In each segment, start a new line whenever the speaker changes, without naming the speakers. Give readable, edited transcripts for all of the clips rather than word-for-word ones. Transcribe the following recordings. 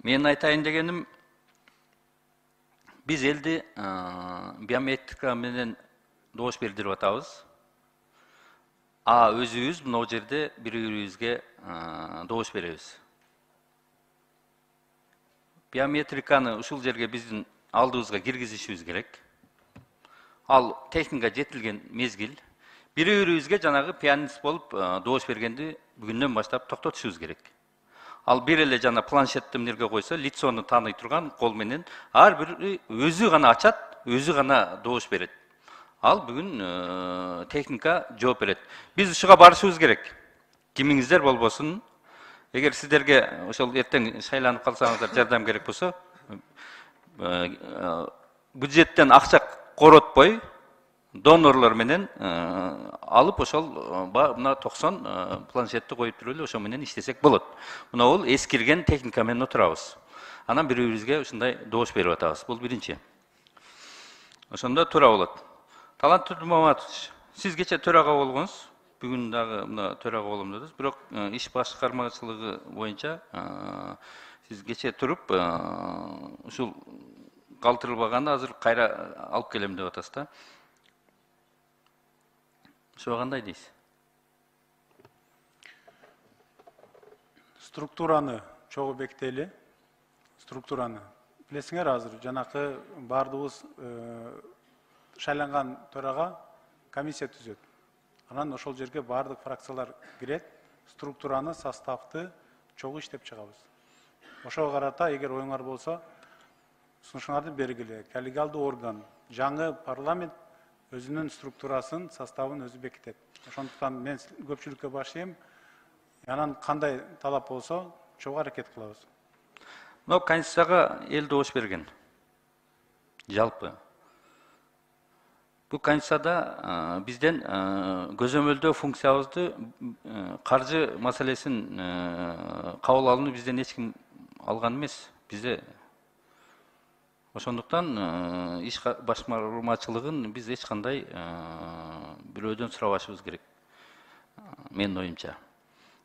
Мен айтайын дегенім, біз елді биометрика менен добуш бердирип атабыз. Өзүбүз мына жерде бири-бирибизге добуш беребиз. Биометриканы ушул жерге биздин алдыбызга киргизишибиз керек. Ал техника жетилген мезгил. Бири-бирибизге жанагы пианист болуп добуш бергенди бүгүндөн баштап токтотушубуз керек. Ал бир эле жана планшетти эмнерге койсо, лицону тааный турган кол менен ар бири өзү гана ачат, өзү гана добуш берет. Ал бүгүн техника жооп берет. Биз ушуга барышыбыз керек. Кимиңиздер болбосун. Эгер сиздерге ошол эртең шайланып калсаңыздар жардам керек болсо, бюджеттен акча коротпой, донорлор менен алып ошол мына 90 планшетти коюп туруп эле ошо менен иштесек болот. Мына бул эскирген техника менен отурабыз. Анан бири-бирибизге ушундай добуш берип атабыз. Бул биринчи. Ошондо туура болот. Талант Турмаматович, сиз кече төрага болгонсуз. Бүгүн дагы мына төрага болом дедиз. Бирок иш башкармачылыгы боюнча сиз кече туруп ушул калтырылбаганды азыр кайра алып келем деп атасыз да. Ошого кандай дейсиз?
Структураны чогуу бекители. Структураны. Билесиңер азыр жанакы бардыбыз шайланган төрага комиссия түзөт. Анан ошол жерге бардык фракциялар кирет, структураны, составты чогуу иштеп чыгабыз. Ошого карата эгер оюңар болсо, сунушуңарды бергиле. Коллегиалдуу орган, жаңы парламент өзүнүн структурасын, составын өзү бекитет. Ошондуктан мен көпчүлүккө башчы. Анан кандай талап болсо, чогуу аракет кылабыз.
Мына Конституцияга эл добуш берген. Жалпы. Бул Конституцияда бизден көзөмөлдөө функциябызды каржы маселесин кабыл алууну бизден эч ким алган эмес. Бизде ошондуктан иш башкармачылыгын биз эч кандай бирөөдөн сурабашыбыз керек. Менин оюмча.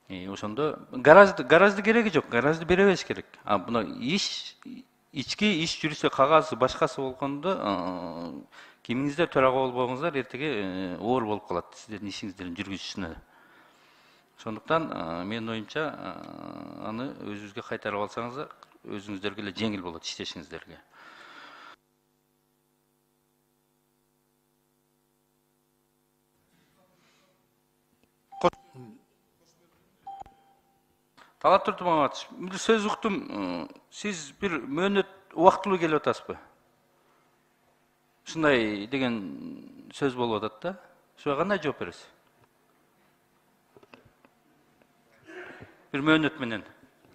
Ошондо гаражды кереги жок, гаражды бере бериш керек. Мына ички иш жүрүшү, кагазы башкасы болгондо кимиңиздер төрага болбоңуздар эртеге оор болуп калат сиздердин ишиңиздердин жүргүзүшүнө. Ошондуктан менин оюмча аны өзүңүзгө кайтарып алсаңыздар, өзүңүздөргө эле жеңил болот иштешиңиздерге. Талант Турмаматович, сөз уктум. Сиз бир мөөнөт убактылуу келип атасызбы? Ушундай деген сөз болуп атат да. Ошого кандай жооп бересиз? Бир мөөнөт менен.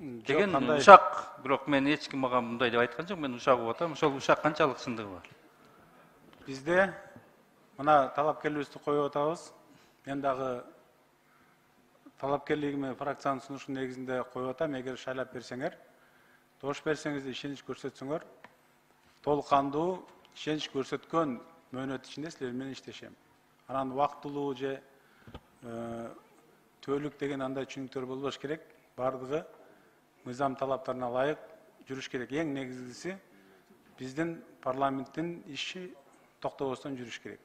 Деген ушак, бирок мен эч ким мага мындай деп айткан жок. Мен ушак угуп атам. Ошол ушак канчалык чындыгы бар?
Бизде мына талапкерлигибизди коюп атабыз. Мен дагы талапкерлигиме фракциянын сунушунун негизинде коюп атам. Эгер шайлап берсеңер, добуш берсеңиз, ишенич көрсөтсөңөр, толук кандуу ишенич көрсөткөн мөөнөт ичинде силер менен иштешем. Анан убактылуу же төөлүк деген андай түшүнүктөр болбош керек. Бардыгы мыйзам талаптарына ылайык жүрүш керек. Эң негизгиси биздин парламенттин иши токтобостон жүрүш керек.